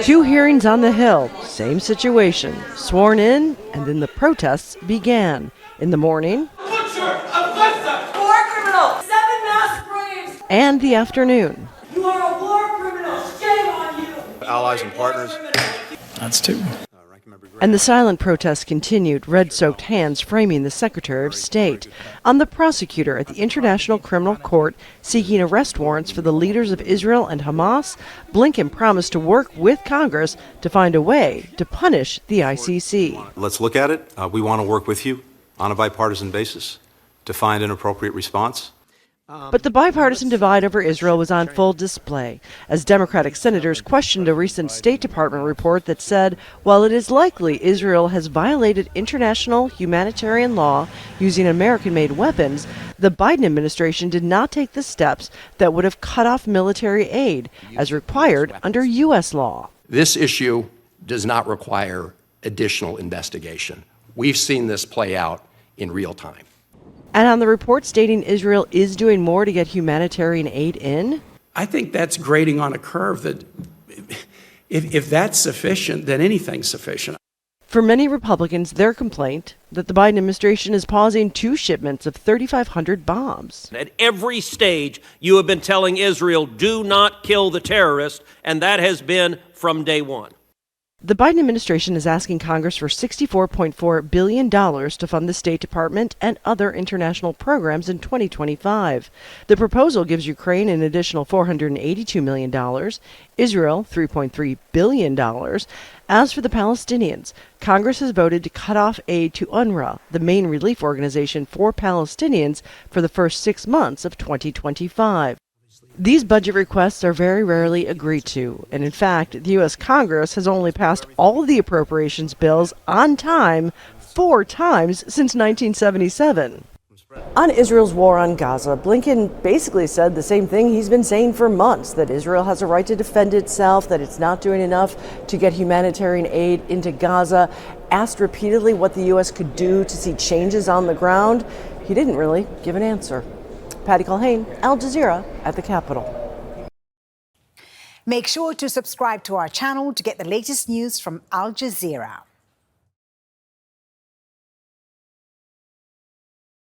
Two hearings on the Hill, same situation. Sworn in, and then the protests began. In the morning, war criminal, 7 mass graves, and the afternoon. You are a war criminal. Shame on you. Allies and partners. That's two. And the silent protests continued, red-soaked hands framing the Secretary of State. On the prosecutor at the International Criminal Court seeking arrest warrants for the leaders of Israel and Hamas, Blinken promised to work with Congress to find a way to punish the ICC. Let's look at it. We want to work with you on a bipartisan basis to find an appropriate response. But the bipartisan divide over Israel was on full display as Democratic senators questioned a recent State Department report that said, while it is likely Israel has violated international humanitarian law using American-made weapons, the Biden administration did not take the steps that would have cut off military aid as required under U.S. law. This issue does not require additional investigation. We've seen this play out in real time. And on the report stating Israel is doing more to get humanitarian aid in? I think that's grading on a curve that if that's sufficient, then anything's sufficient. For many Republicans, their complaint that the Biden administration is pausing 2 shipments of 3,500 bombs. At every stage, you have been telling Israel, do not kill the terrorists, and that has been from day one. The Biden administration is asking Congress for $64.4 billion to fund the State Department and other international programs in 2025. The proposal gives Ukraine an additional $482 million, Israel $3.3 billion. As for the Palestinians, Congress has voted to cut off aid to UNRWA, the main relief organization for Palestinians, for the first 6 months of 2025. These budget requests are very rarely agreed to, and in fact, the U.S. Congress has only passed all of the appropriations bills on time 4 times since 1977. On Israel's war on Gaza, Blinken basically said the same thing he's been saying for months, that Israel has a right to defend itself, that it's not doing enough to get humanitarian aid into Gaza. Asked repeatedly what the U.S. could do to see changes on the ground, he didn't really give an answer. Patty Culhane, Al Jazeera at the Capitol. Make sure to subscribe to our channel to get the latest news from Al Jazeera.